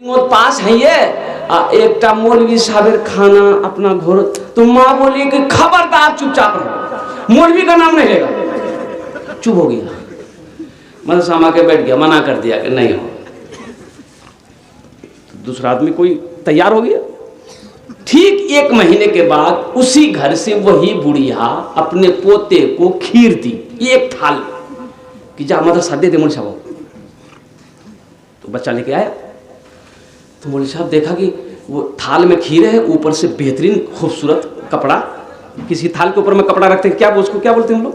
पास है ये एक मौलवी साहब खाना अपना घोर तो माँ बोली कि खबरदार चुपचाप रहो, मौलवी का नाम नहीं लेगा। चुप हो गया, मदरसा के बैठ गया, मना कर दिया कि नहीं हो। तो दूसरा आदमी कोई तैयार हो गया। ठीक 1 महीने के बाद उसी घर से वही बुढ़िया अपने पोते को खीर दी, एक थाल कि जा मदरसा दे दे मौलवी साहब। तो बच्चा लेके आया तो मौलवी साहब देखा कि वो थाल में खीर है, ऊपर से बेहतरीन खूबसूरत कपड़ा, किसी थाल के ऊपर में कपड़ा रखते हैं, क्या उसको क्या बोलते हैं हम लोग?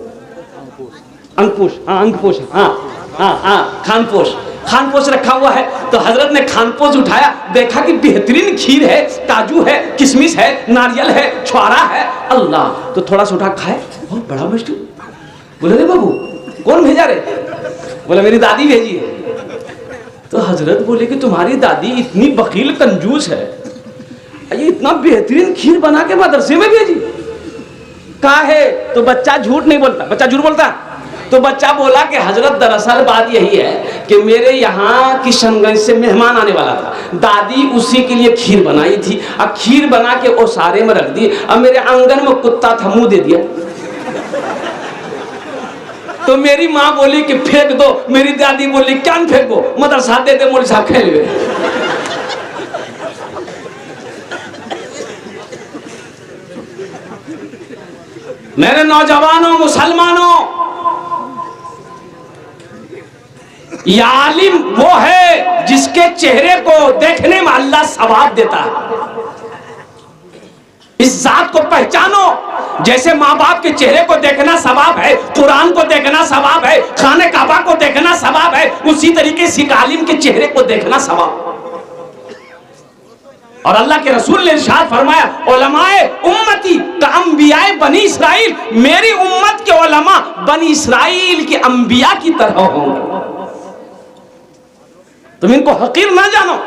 अंगपोश। हाँ अंगपोश, हाँ खानपोश, खानपोश रखा हुआ है। तो हजरत ने खानपोश उठाया, देखा कि बेहतरीन खीर है, काजू है, किशमिश है, नारियल है, छुआरा है। अल्लाह, तो थोड़ा सा उठा खाए, बहुत बड़ा मस्त। बोले रे बाबू कौन भेजा रे? बोला मेरी दादी भेजी है। तो हजरत बोले कि तुम्हारी दादी इतनी बकील कंजूस है, ये इतना बेहतरीन खीर बना के मदरसे में भेजी, कहा है? तो बच्चा झूठ नहीं बोलता, बच्चा झूठ बोलता। तो बच्चा बोला कि हजरत दरअसल बात यही है कि मेरे यहाँ किशनगंज से मेहमान आने वाला था, दादी उसी के लिए खीर बनाई थी, अब खीर बना के ओसारे में रख दी, अब मेरे आंगन में कुत्ता था, मुंह दे दिया। तो मेरी माँ बोली कि फेंक दो, मेरी दादी बोली क्या फेंको, मदरसा दे दे मौलवी साहब खेल गए। मेरे नौजवानों मुसलमानों, ये आलिम वो है जिसके चेहरे को देखने में अल्लाह सवाब देता है। इस जात को पहचानो, जैसे माँ बाप के चेहरे को देखना सवाब है, कुरान को देखना सवाब है, खाने काबा को देखना सवाब है, उसी तरीके से आलिम के चेहरे को देखना सवाब। और अल्लाह के रसूल ने इरशाद फरमाया, उलमाए उम्मती का अंबियाए बनी इसराइल, मेरी उम्मत के उलमा बनी इसराइल के अंबिया की तरह होंगे। तुम इनको हकीर ना जानो,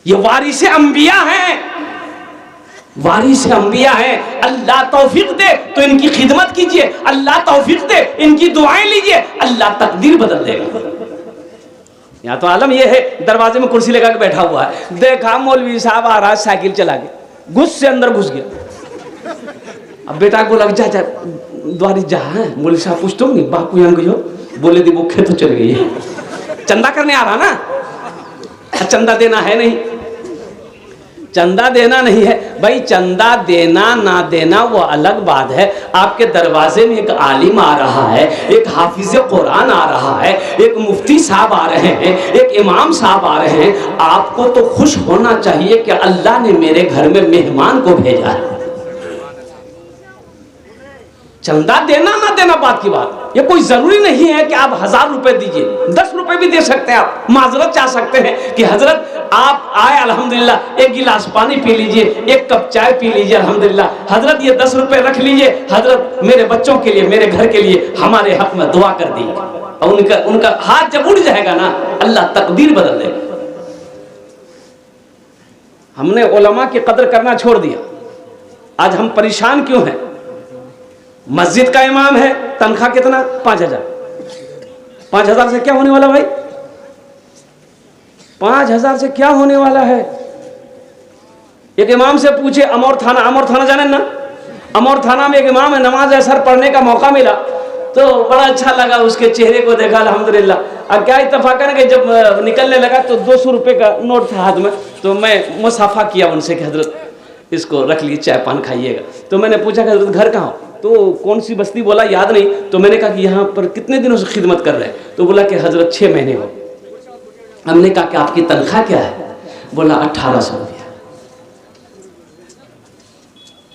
ये वारिस अंबिया हैं, वारिस अंबिया हैं। अल्लाह तौफीक दे तो इनकी खिदमत कीजिए, अल्लाह तौफीक दे इनकी दुआएं लीजिए, अल्लाह तकदीर बदल देगा। यहाँ तो आलम ये है, दरवाजे में कुर्सी लगा के बैठा हुआ है, देखा मौलवी साहब आ रहा है साइकिल चला के, घुस से अंदर घुस गया। अब बेटा को लग जा द्वारी जा है, मौलवी साहब पूछते हो नहीं बापू यहाँ गई हो, बोले दी भूखे तो चल गई है, चंदा करने आ रहा ना, चंदा देना है नहीं, चंदा देना नहीं है भाई, चंदा देना ना देना वो अलग बात है। आपके दरवाजे में एक आलिम आ रहा है, एक हाफिज कुरान आ रहा है, एक मुफ्ती साहब आ रहे हैं, एक इमाम साहब आ रहे हैं, आपको तो खुश होना चाहिए कि अल्लाह ने मेरे घर में मेहमान को भेजा है। चंदा देना ना देना बात की बात, ये कोई जरूरी नहीं है कि आप 1000 रुपए दीजिए, 10 रुपए भी दे सकते हैं। आप माजरत चाह सकते हैं कि हजरत आप आए अल्हम्दुलिल्लाह, एक गिलास पानी पी लीजिए, एक कप चाय पी लीजिए, अल्हम्दुलिल्लाह हजरत ये 10 रुपए रख लीजिए, हजरत मेरे बच्चों के लिए, मेरे घर के लिए, हमारे हक में दुआ कर दी। और उनका हाथ जब उड़ जाएगा ना, अल्लाह तकदीर बदल देगा। हमने उलमा की कदर करना छोड़ दिया, आज हम परेशान क्यों हैं? मस्जिद का इमाम है, तनख्वाह कितना? 5000। 5000 से क्या होने वाला भाई? 5000 से क्या होने वाला है? एक इमाम से पूछे, अमौर थाना जाने ना, अमौर थाना में एक इमाम है, नमाज असर पढ़ने का मौका मिला तो बड़ा अच्छा लगा, उसके चेहरे को देखा अल्हम्दुलिल्लाह। अब क्या इत्तेफाकन कि जब निकलने लगा तो 200 रुपए का नोट था हाथ में, तो मैं मुसाफा किया उनसे कि हजरत इसको रख लीजिए, चाय पान खाइएगा। तो मैंने पूछा कि हजरत घर कहाँ हो? तो कौन सी बस्ती बोला, याद नहीं। तो मैंने कहा कि यहाँ पर कितने दिनों से खिदमत कर रहे हैं? तो बोला कि हजरत 6 महीने हो। हमने कहा कि आपकी तनख्वाह क्या है? बोला 1800 रुपया।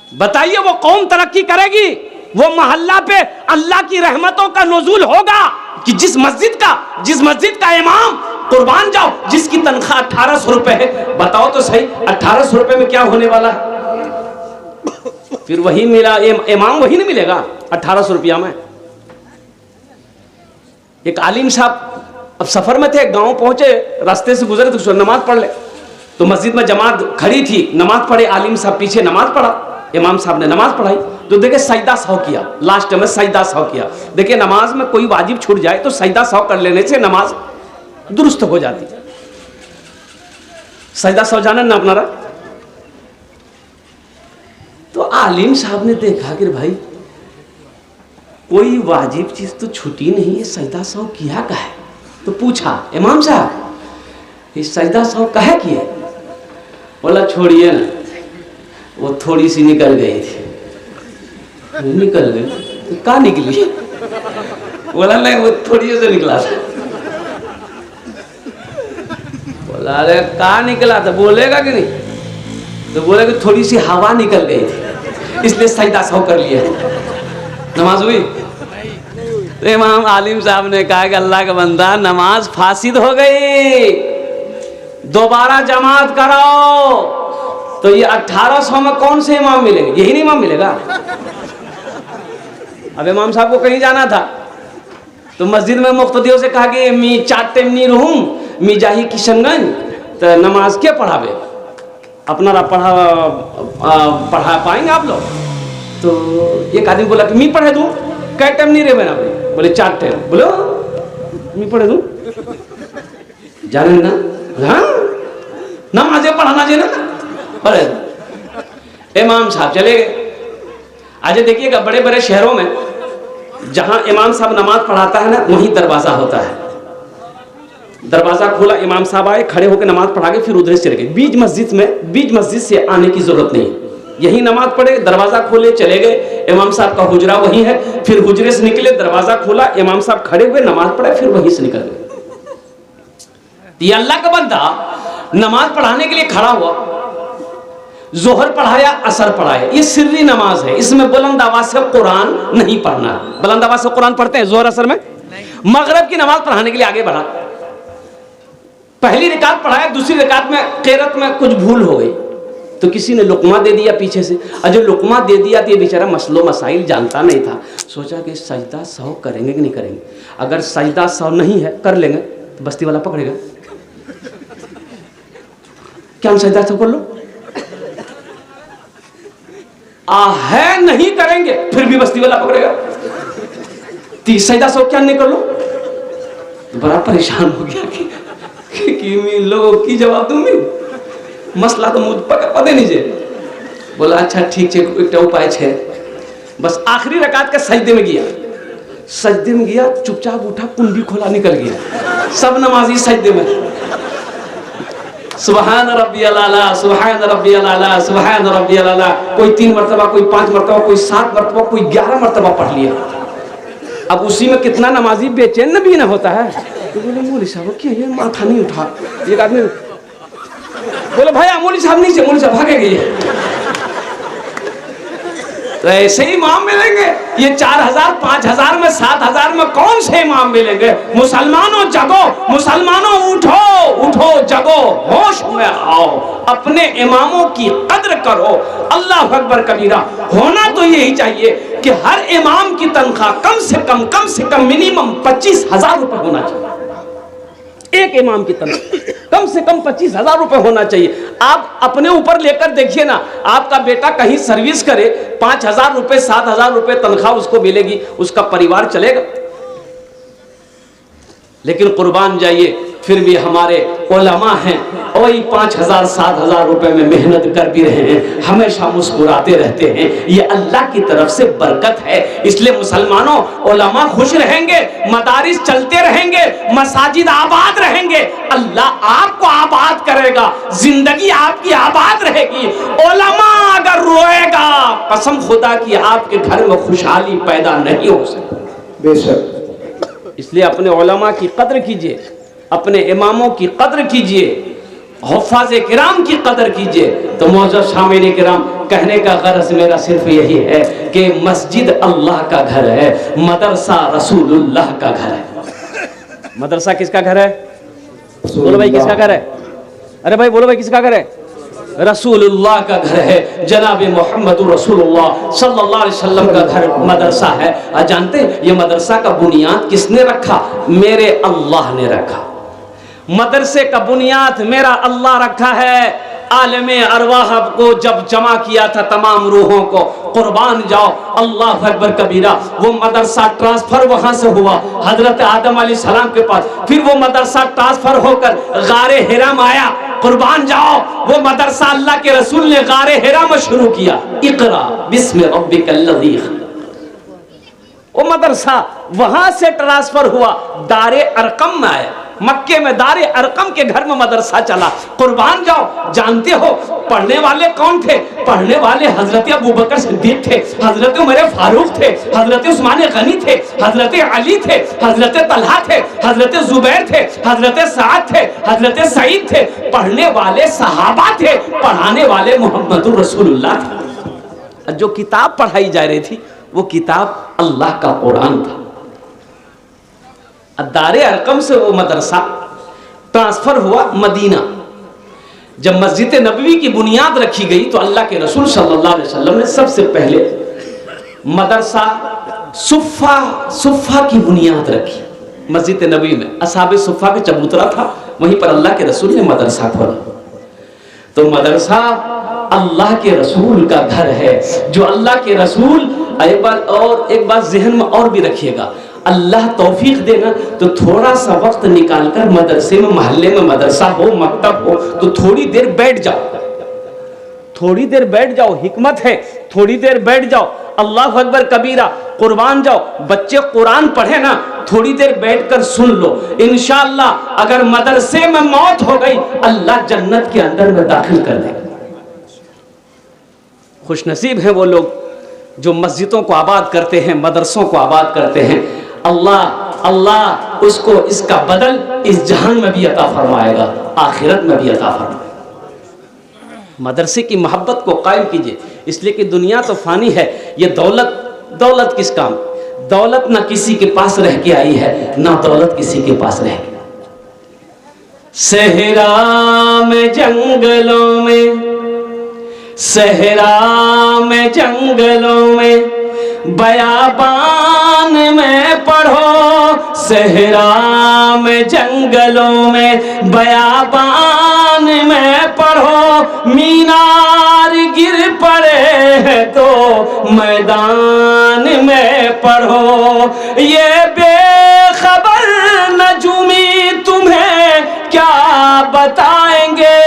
बताइए वो कौम तरक्की करेगी, वो मोहल्ला पे अल्लाह की रहमतों का नुज़ूल होगा कि जिस मस्जिद का इमाम कुर्बान जाओ, जिसकी तनख्वाह 1800 रुपए है। बताओ तो सही, 1800 रुपए में क्या होने वाला है? फिर वही मिला, इमाम वही नहीं मिलेगा 1800 रुपया में। एक आलिम साहब अब सफर में थे, गांव पहुंचे, रास्ते से गुजरे तो नमाज पढ़ ले, तो मस्जिद में जमात खड़ी थी, नमाज पढ़े, आलिम साहब पीछे नमाज पढ़ा, इमाम साहब ने नमाज पढ़ाई, तो देखे सजदा 100 किया, लास्ट में सजदा 100 किया। देखिए नमाज में कोई वाजिब छूट जाए तो सजदा 100 कर लेने से नमाज दुरुस्त हो जाती। सजदा सौ जाना ना अपनारा। तो आलिम साहब ने देखा कि भाई कोई वाजिब चीज तो छुटी नहीं है, सजदा सौ किया का है। तो पूछा इमाम साहब ये सजदा सौ कहे किए? बोला छोड़िए ना, वो थोड़ी सी निकल गई थी। निकल गई तो कहाँ निकली? बोला नहीं वो थोड़ी से निकला था। बोला अरे कहाँ निकला था? बोलेगा कि नहीं? तो बोले कि थोड़ी सी हवा निकल गई थी इसलिए सजदा सौ कर लिया। नमाज हुई? तो इमाम आलिम साहब ने कहा कि अल्लाह का बंदा नमाज फासिद हो गई, दोबारा जमात कराओ। तो ये 1800 में कौन से इमाम मिलेंगे? यही नहीं इमाम मिलेगा। अब इमाम साहब को कहीं जाना था तो मस्जिद में मुख्तदियों से कहा कि मी चाटे नी रहूं मी जाही किशनगंज, तो नमाज क्या पढ़ावे? अपना पढ़ा पाएंगे आप लोग? तो एक आदमी बोला कि मी पढ़े दूं। कै टाइम नहीं रहे मैंने? बोले 4 टाइम। बोलो मी पढ़े दूं? जाने ना? हाँ नमाजे पढ़ाना चाहिए ना, पढ़े। इमाम साहब चले गए। आज देखिएगा बड़े बड़े शहरों में जहां इमाम साहब नमाज पढ़ाता है ना, वहीं दरवाजा होता है। दरवाजा खोला, इमाम साहब आए, खड़े होकर नमाज पढ़ा के फिर उधर से चले गए। बीच मस्जिद से आने की जरूरत नहीं, यही नमाज पढ़े, दरवाजा खोले चले गए। इमाम साहब का हुजरा वही है, फिर हुजरे से निकले, दरवाजा खोला, इमाम साहब खड़े हुए नमाज पढ़े, फिर वहीं से निकल गए। ये अल्लाह का बंदा नमाज पढ़ाने के लिए खड़ा हुआ, जोहर पढ़ाया, असर पढ़ाया, ये सिर्री नमाज है, इसमें बुलंद आवाज से कुरान नहीं पढ़ना। बुलंद आवाज से कुरान पढ़ते हैं जोहर असर में? मगरिब की नमाज पढ़ाने के लिए आगे बढ़ा, पहली रिकात पढ़ाया, दूसरी रिकात में क़िरात में कुछ भूल हो गई तो किसी ने लुकमा दे दिया पीछे से, और जो लुकमा दे दिया तो ये बेचारा मसलो मसाइल जानता नहीं था। सोचा कि सजदा सौ करेंगे कि नहीं करेंगे? अगर सजदा सौ नहीं है कर लेंगे तो बस्ती वाला पकड़ेगा, क्या हम सजदा सौ कर लो? है नहीं करेंगे फिर भी बस्ती वाला पकड़ेगा, सजदा सौ क्या नहीं कर लो? बड़ा परेशान हो गया कि मैं लोगों की जवाब दूंगी, मसला तो मुझ पता नहीं जे। बोला अच्छा ठीक है, एक उपाय है, बस आखिरी रकात के सजदे में गया, चुपचाप उठा, कुंडी खोला, निकल गया। सब नमाजी सजदे में सुबहान रब्बियल आला, सुबहान रब्बियल आला, सुबहान रब्बियल आला, कोई 3 मरतबा, कोई 5 मरतबा, कोई 7 मरतबा, कोई 11 मरतबा पढ़ लिया। अब उसी में कितना नमाजी बेचैन भी ना होता है। तो बोले मौलवी साहब क्या ये माथा नहीं उठा? एक आदमी बोले भाई मौलवी साहब नहीं से, मौलवी साहब भागे गए। तो ऐसे ही इमाम मिलेंगे, ये 4000 5000 में 7000 में कौन से इमाम मिलेंगे? मुसलमानों जगो, मुसलमानों उठो जगो, होश में आओ, अपने इमामों की कद्र करो। अल्लाह अकबर कबीरा। होना तो यही चाहिए कि हर इमाम की तनख्वाह कम से कम मिनिमम 25,000 रुपए होना चाहिए। एक इमाम की तनख्वाह कम से कम 25,000 रुपए होना चाहिए। आप अपने ऊपर लेकर देखिए ना, आपका बेटा कहीं सर्विस करे, 5,000 रुपए 7,000 रुपए तनख्वाह उसको मिलेगी, उसका परिवार चलेगा? लेकिन कुर्बान जाइए, फिर भी हमारे उलमा हैं, वही 5,000 7,000 रुपए में मेहनत कर भी रहे हैं, हमेशा मुस्कुराते रहते हैं। ये अल्लाह की तरफ से बरकत है। इसलिए मुसलमानों, उलमा खुश रहेंगे, मदारिस चलते रहेंगे, मसाजिद आबाद रहेंगे, अल्लाह आपको आबाद करेगा, जिंदगी आपकी आबाद रहेगी। उलमा अगर रोएगा, कसम खुदा की आपके घर में खुशहाली पैदा नहीं हो सकती। बेशक। इसलिए अपने उलमा की कद्र कीजिए, अपने इमामों की कद्र कीजिए, हुफ़ाज़ किराम की कदर कीजिए। तो मौजूद शामिल किराम, कहने का गरज मेरा सिर्फ यही है कि मस्जिद अल्लाह का घर है, मदरसा रसूलुल्लाह का घर है। मदरसा किसका घर है? बोलो भाई किसका घर है? अरे भाई बोलो भाई किसका घर है? रसूलुल्लाह का घर है। जनाब मोहम्मद रसूलुल्लाह सल्लल्लाहु अलैहि वसल्लम का घर मदरसा है। और जानते हैं ये मदरसा का बुनियाद किसने रखा? मेरे अल्लाह ने रखा। मदरसे का बुनियाद मेरा अल्लाह रखा है। आलमे अरवाह को जब जमा किया था तमाम रूहों को, कुर्बान जाओ, अल्लाह अकबर कबीरा। वो मदरसा ट्रांसफर वहां से हुआ हजरत आदम अलैहिस्सलाम के पास, फिर वो मदरसा ट्रांसफर होकर गारे हिरा में आया, कुर्बान जाओ, वो मदरसा अल्लाह के रसूल ने गारे हिरा में शुरू किया, इकरा बिस्मि रब्बिकल्लज़ी खलक़। वो मदरसा वहां से ट्रांसफर हुआ दारे अरकम में आया, मक्के में दारे अरकम के घर में मदरसा चला, कुर्बान जाओ। जानते हो पढ़ने वाले कौन थे? पढ़ने वाले हजरत अबू बकर सिद्दीक थे, हजरत उमर फारूक थे, हजरत उस्मान गनी थे, हजरत अली थे, हजरत तलहा थे, हजरत जुबैर थे, हजरत साद थे, हजरत सईद थे। पढ़ने वाले सहाबा थे, पढ़ाने वाले मोहम्मद रसूलुल्लाह थे। जो किताब पढ़ाई जा रही थी वो किताब अल्लाह का कुरान था। दारे अरकम से वो मदरसा ट्रांसफर हुआ मदीना। जब मस्जिद नबवी की बुनियाद रखी गई तो अल्लाह के रसूल सल्लल्लाहु अलैहि वसल्लम ने सबसे पहले मदरसा सुफ़ा की बुनियाद रखी मस्जिद नबवी में। असहाबे सुफ़ा के चबूतरा था, वहीं पर अल्लाह के रसूल ने मदरसा खोला। तो मदरसा अल्लाह के रसूल का घर है, जो अल्लाह के रसूल। एक बात जहन में और भी रखिएगा, अल्लाह तौफीक देना तो थोड़ा सा वक्त निकालकर मदरसे में, मोहल्ले में मदरसा हो, मकतब हो, तो थोड़ी देर बैठ जाओ, थोड़ी देर बैठ जाओ, हिकमत है, थोड़ी देर बैठ जाओ, अल्लाह अकबर कबीरा, कुर्बान जाओ। बच्चे कुरान पढ़े ना, थोड़ी देर बैठकर सुन लो, इंशाअल्लाह अगर मदरसे में मौत हो गई अल्लाह जन्नत के अंदर में दाखिल कर देगा। खुशनसीब हैं वो लोग जो मस्जिदों को आबाद करते हैं, मदरसों को आबाद करते हैं। अल्लाह उसको इसका बदल इस जहान में भी अता फरमाएगा, आखिरत में भी अता फरमाएगा। मदरसे की मोहब्बत को कायम कीजिए, इसलिए कि दुनिया तो फानी है। ये दौलत किस काम? दौलत ना किसी के पास रह के आई है, ना दौलत किसी के पास रह के। सहरा में जंगलों में, सहरा में जंगलों में, बयाबान में पढ़ो, सहरा में जंगलों में, बयाबान में पढ़ो। मीनार गिर पड़े हैं तो मैदान में पढ़ो। ये बेखबर नजूमी तुम्हें क्या बताएंगे,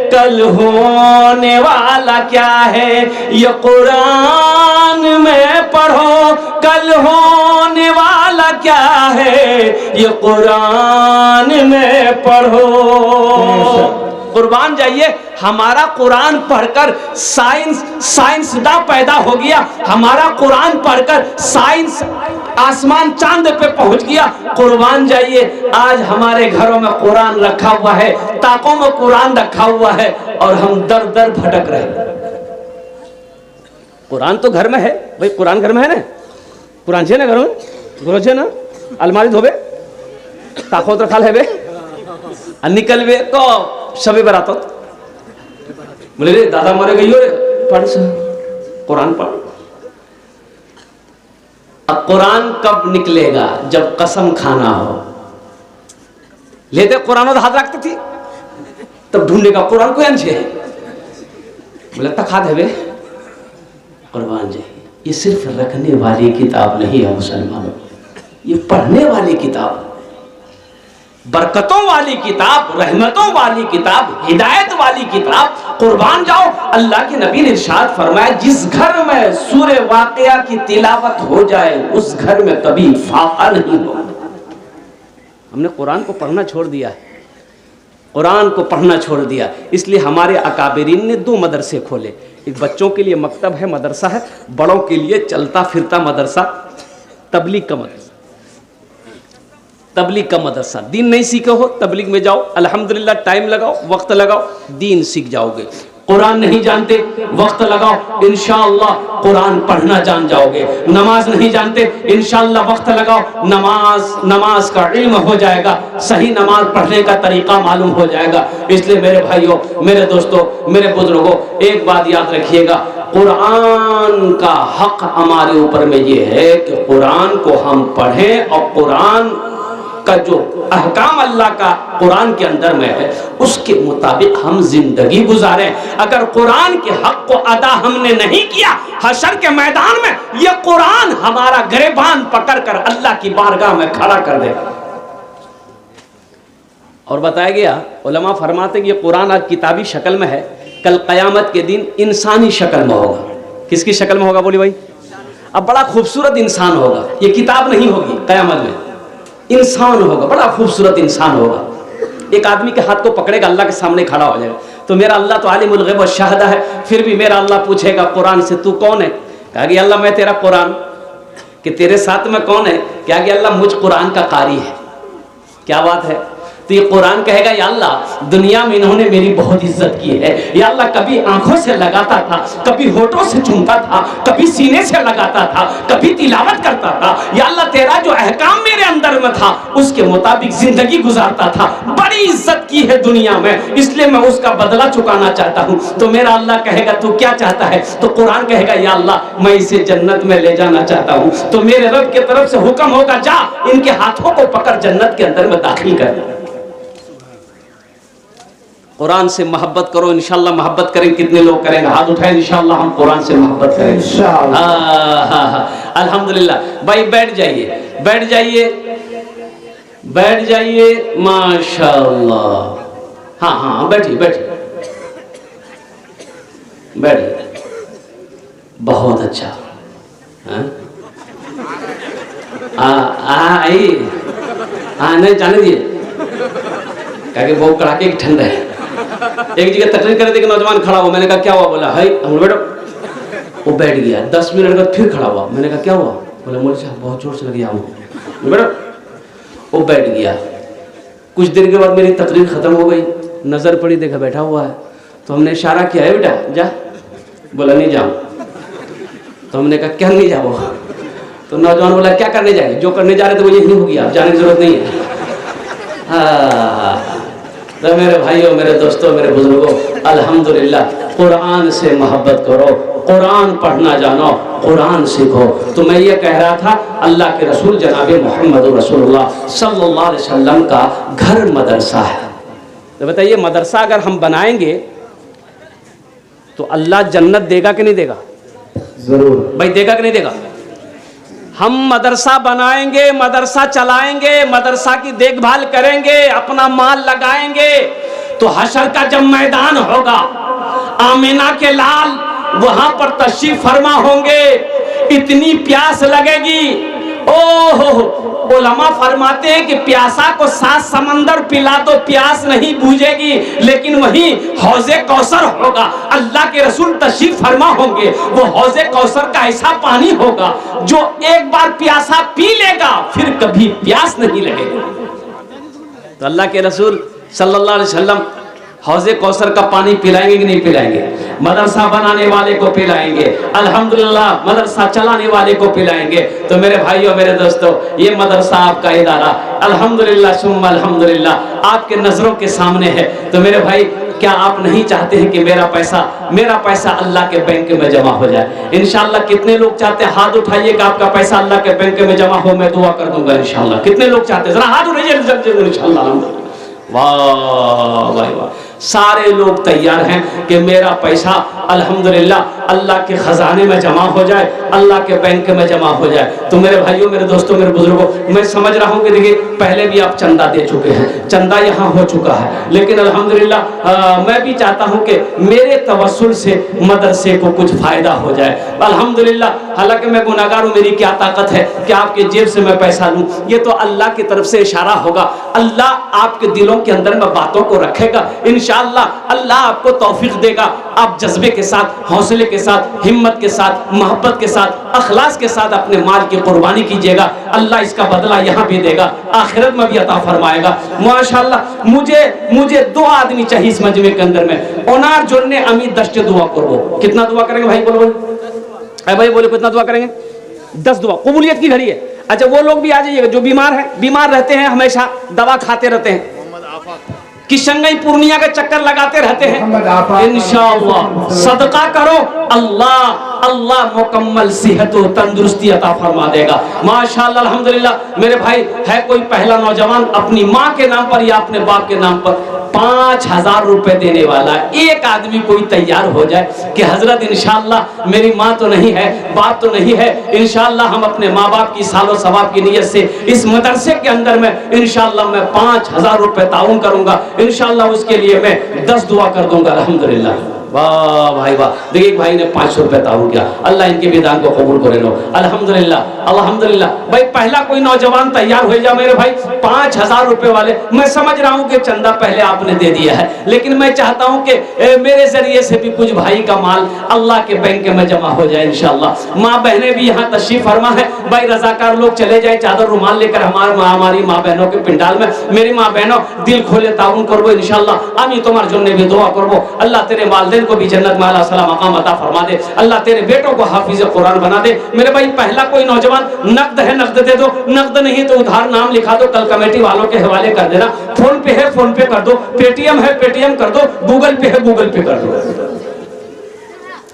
कल होने वाला क्या है ये कुरान में पढ़ो। कल होने वाला क्या है ये कुरान में पढ़ो। कुर्बान जाइए, हमारा कुरान पढ़कर साइंसदा पैदा हो गया, हमारा कुरान पढ़कर साइंस आसमान चांद पे पहुंच गया। कुर्बान जाइए, आज हमारे घरों में कुरान रखा हुआ है, ताकों में कुरान रखा हुआ है और हम दर दर भटक रहे। कुरान तो घर में है भाई, कुरान घर में है ना, कुरान छे ना घर में, गुरु छे ना, अलमारी धोबे, ताको रखा है बे, निकलवे तो सबे बरातो बोले रे दादा मरे गई हो रे, पढ़ कुरान पढ़। अब कुरान कब निकलेगा? जब कसम खाना हो। लेते कुरान और हाथ रखती थी, तब ढूंढेगा कुरान को अंश है, बोले तक हाथ है बे। कुर्बान जी, ये सिर्फ रखने वाली किताब नहीं है मुसलमानों, ये पढ़ने वाली किताब, बरकतों वाली किताब, रहमतों वाली किताब, हिदायत वाली किताब। कुर्बान जाओ, अल्लाह के नबी ने इरशाद फरमाया, जिस घर में सूरे वाक़िया की तिलावत हो जाए उस घर में कभी फाका नहीं हो। हमने कुरान को पढ़ना छोड़ दिया है, कुरान को पढ़ना छोड़ दिया। इसलिए हमारे अकाबिरीन ने 2 मदरसे खोले, एक बच्चों के लिए मकतब है, मदरसा है, बड़ों के लिए चलता फिरता मदरसा, तबलीग का मदरसा। तबलीग का मदरसा, दीन नहीं सीखे हो तबलीग में जाओ, अल्हम्दुलिल्लाह, टाइम लगाओ, वक्त लगाओ, दीन सीख जाओगे। कुरान नहीं जानते, वक्त लगाओ, इंशाअल्लाह कुरान पढ़ना जान जाओगे। नमाज नहीं जानते, इंशाअल्लाह वक्त लगाओ, नमाज का इल्म हो जाएगा, सही नमाज पढ़ने का तरीका मालूम हो जाएगा। इसलिए मेरे भाइयों, मेरे दोस्तों, मेरे बुजुर्गों, एक बात याद रखिएगा, कुरान का हक हमारे ऊपर में ये है कि कुरान को हम पढ़ें और कुरान का जो अहकाम अल्लाह का कुरान के अंदर में है उसके मुताबिक हम जिंदगी गुजारें। अगर कुरान के हक को अदा हमने नहीं किया, हशर के मैदान में यह कुरान हमारा गिरबान पकड़कर अल्लाह की बारगाह में खड़ा कर देगा। और बताया गया, उलमा फरमाते कि ये कुरान आज किताबी शक्ल में है, कल क़यामत के दिन इंसानी शक्ल में होगा। किसकी शक्ल में होगा बोली भाई? अब बड़ा खूबसूरत इंसान होगा, ये किताब नहीं होगी, क़यामत में इंसान होगा, बड़ा खूबसूरत इंसान होगा। एक आदमी के हाथ को पकड़ेगा, अल्लाह के सामने खड़ा हो जाएगा। तो मेरा अल्लाह तो आलिमुल ग़ैब व शहादा है, फिर भी मेरा अल्लाह पूछेगा कुरान से तू कौन है? कहा कि अल्लाह मैं तेरा कुरान। कि तेरे साथ में कौन है? क्या कि अल्लाह मुझ कुरान का कारी है। क्या बात है? तो ये कुरान कहेगा या अल्लाह दुनिया में इन्होंने मेरी बहुत इज्जत की है, या अल्लाह कभी आंखों से लगाता था, कभी होठों से चूमता था, कभी सीने से लगाता था, कभी तिलावत करता था, या अल्लाह तेरा जो अहकाम मेरे अंदर में था उसके मुताबिक जिंदगी गुजारता था, बड़ी इज्जत की है दुनिया में, इसलिए मैं उसका बदला चुकाना चाहता हूँ। तो मेरा अल्लाह कहेगा तू क्या चाहता है? तो कुरान कहेगा या अल्लाह मैं इसे जन्नत में ले जाना चाहता हूँ। तो मेरे रब की तरफ से हुक्म होगा जा इनके हाथों को पकड़ जन्नत के अंदर में दाखिल कर। कुरान से मोहब्बत करो, इंशाअल्लाह मोहब्बत करेंगे। कितने लोग करेंगे? हाथ उठाएं। इंशाअल्लाह हम कुरान से मोहब्बत करेंगे इंशाअल्लाह। अल्हम्दुलिल्लाह। भाई बैठ जाइए, बैठ जाइए, बैठ जाइए। माशाअल्लाह। हाँ हाँ बैठिए, बैठिए, बैठिए। बहुत अच्छा। नहीं जाने दिए, क्या बहुत कड़ाके की ठंड है। एक जगह तकरीर कर दी कि नौजवान खड़ा हुआ, मैंने कहा क्या हुआ? बोला है बेटो। वो बैठ गया, 10 मिनट बाद फिर खड़ा हुआ, मैंने कहा क्या हुआ? बोला मौलवी साहब बहुत जोर से लग गया हूँ बेटो। वो बैठ गया, कुछ देर के बाद मेरी तकरीर खत्म हो गई, नजर पड़ी, देखा बैठा हुआ है। तो हमने इशारा किया है बेटा जा, बोला नहीं जाओ। तो हमने कहा क्या नहीं जाओ? तो नौजवान बोला क्या करने जाएंगे? जो करने जा रहे थे वो यही होगी, आप जाने की जरूरत नहीं है। तो मेरे भाइयों, मेरे दोस्तों, मेरे बुजुर्गों, अल्हम्दुलिल्लाह कुरान से मोहब्बत करो, कुरान पढ़ना जानो, कुरान सीखो। तो मैं ये कह रहा था अल्लाह के रसूल जनाब मोहम्मद रसूलुल्लाह सल्लल्लाहु अलैहि वसल्लम का घर मदरसा है। तो बताइए मदरसा अगर हम बनाएंगे तो अल्लाह जन्नत देगा कि नहीं देगा? जरूर भाई, देगा कि नहीं देगा? हम मदरसा बनाएंगे, मदरसा चलाएंगे, मदरसा की देखभाल करेंगे, अपना माल लगाएंगे, तो हशर का जब मैदान होगा, आमिना के लाल वहां पर तशरीफ फरमा होंगे, इतनी प्यास लगेगी। ओहो, उलमा फरमाते हैं कि प्यासा को 7 समंदर पिला तो प्यास नहीं बूझेगी, लेकिन वहीं हौजे कौसर होगा, अल्लाह के रसूल तशरीफ फरमा होंगे। वो हौजे कौसर का ऐसा पानी होगा जो एक बार प्यासा पी लेगा फिर कभी प्यास नहीं लगेगी। तो अल्लाह के रसूल सल्लल्लाहु अलैहि वसल्लम हौजे कौसर का पानी पिलाएंगे कि नहीं पिलाएंगे? मदरसा बनाने वाले को पिलाएंगे, अल्हम्दुलिल्लाह मदरसा चलाने वाले को पिलाएंगे। तो मेरे भाइयों, मेरे दोस्तों, ये मदरसा आपका इदारा अल्हम्दुलिल्लाह सुम्मा अल्हम्दुलिल्लाह आपके नजरों के सामने है। तो मेरे भाई, क्या आप नहीं चाहते हैं कि मेरा पैसा अल्लाह के बैंक में जमा हो जाए? इंशाअल्लाह। कितने लोग चाहते हैं? हाथ उठाइएगा, आपका पैसा अल्लाह के बैंक में जमा हो, मैं दुआ कर दूंगा इंशाअल्लाह। कितने लोग चाहते हैं? जरा हाथ उठाइए इंशाअल्लाह। वाह भाई वाह, सारे लोग तैयार हैं कि मेरा पैसा अल्हम्दुलिल्लाह अल्लाह के खजाने में जमा हो जाए, अल्लाह के बैंक में जमा हो जाए। तो मेरे भाइयों, मेरे दोस्तों, मेरे बुजुर्गों, मैं समझ रहा हूँ कि देखिए पहले भी आप चंदा दे चुके हैं, चंदा यहाँ हो चुका है, लेकिन अल्हम्दुलिल्लाह मैं भी चाहता हूँ कि मेरे तवस्सुल से मदरसे को कुछ फायदा हो जाए अल्हम्दुलिल्लाह। हालांकि मैं गुनाहगार हूँ, मेरी क्या ताकत है कि आपके जेब से मैं पैसा लूँ? ये तो अल्लाह की तरफ से इशारा होगा, अल्लाह आपके दिलों के अंदर में बातों को रखेगा इंशाअल्लाह। अल्लाह आपको तौफीक देगा, आप जज्बे के साथ, हौसले के साथ, हिम्मत के साथ, मोहब्बत के साथ, अखलास के साथ अपने माल की कुर्बानी कीजिएगा। अल्लाह इसका बदला यहाँ भी देगा, आखिरत में भी अता फरमाएगा माशाअल्लाह। मुझे 2 आदमी चाहिए इस मजमे के अंदर में, ओनार जोड़ने अमीर दस्ते दुआ करो। कितना दुआ करेंगे भाई? बोलो भाई, बोलो कितना दुआ करेंगे? 10 दुआ, कबूलियत की घड़ी है। अच्छा, वो लोग भी आ जाइएगा जो बीमार हैं, बीमार रहते हैं, हमेशा दवा खाते रहते हैं, किशनगंज पूर्णिया के चक्कर लगाते रहते हैं, इंशाअल्लाह सदका करो, अल्लाह अल्लाह मुकम्मल सेहत और तंदुरुस्ती अता फरमा देगा। माशाअल्लाह अल्हम्दुलिल्लाह। मेरे भाई है कोई पहला नौजवान अपनी माँ के नाम पर या अपने बाप के नाम पर 5000 रुपए देने वाला, एक आदमी कोई तैयार हो जाए कि हजरत इंशाअल्लाह मेरी माँ तो नहीं है, बाप तो नहीं है, इंशाअल्लाह हम अपने माँ बाप की सालो सवाब की नियत से इस मदरसे के अंदर में इंशाअल्लाह मैं 5000 रुपए ताउन करूंगा, इंशाअल्लाह उसके लिए मैं 10 दुआ कर दूंगा। अल्हम्दुलिल्लाह। वाह भाई वाह। देखिए एक भाई ने 500 रुपए ताउन किया, अल्लाह इनके भी दान को कबूल करे लो। अल्हम्दुलिल्लाह अल्हम्दुलिल्लाह। भाई पहला कोई नौजवान तैयार हो जाए मेरे भाई 5000 रुपए वाले। मैं समझ रहा हूँ कि चंदा पहले आपने दे दिया है, लेकिन मैं चाहता हूँ कि मेरे जरिए से भी कुछ भाई का माल अल्लाह के बैंक में जमा हो जाए इंशाअल्लाह। माँ बहनें भी यहाँ तशरीफ फरमा है, भाई रजाकार लोग चले जाए चादर रुमाल लेकर हमारी माँ बहनों के पिंडाल में। मेरी माँ बहनों दिल खोले ताउन करबो इंशाअल्लाह। आमी तुम्हारे जन्ने भी दुआ करबो, अल्लाह तेरे वालिदैन को भी जन्नत में आला सलाम मकाम अता फरमा दे, अल्लाह तेरे बेटों को हाफिज कुरान बना दे। मेरे भाई पहला कोई नौजवान नकद है नकद दे दो, नकद नहीं तो उधार नाम लिखा दो, कल कमेटी वालों के हवाले कर देना। फोन पे है फोन पे कर दो, पेटीएम है पेटीएम कर दो, गूगल पे है गूगल पे कर दो।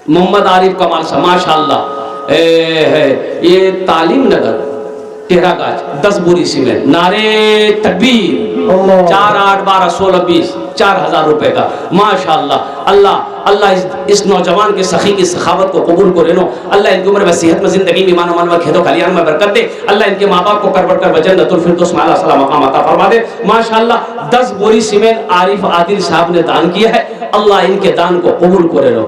मोहम्मद आरिफ कमाल सा माशाअल्लाह है ये तालीम नगर टेरागाज 10 बोरी सीमेंट, नारे तकबीर, 4 8 12 16 20 4000 रुपए का माशाअल्लाह। अल्लाह अल्लाह इस नौजवान के सखी की सखावत को कबूल करे लो। अल्लाह इनकी उम्र में सेहत में जिंदगी में ईमान में खेदो खलियान में बरकत दे। अल्लाह इनके माँ बाप को करबट कर जन्नतुल फिरदौस में आला सलाम मकाम अता फरमा दे। माशाअल्लाह 10 बोरी सीमेंट आरिफ आदिल साहब ने दान किया है, अल्लाह इनके दान को कबूल करे लो।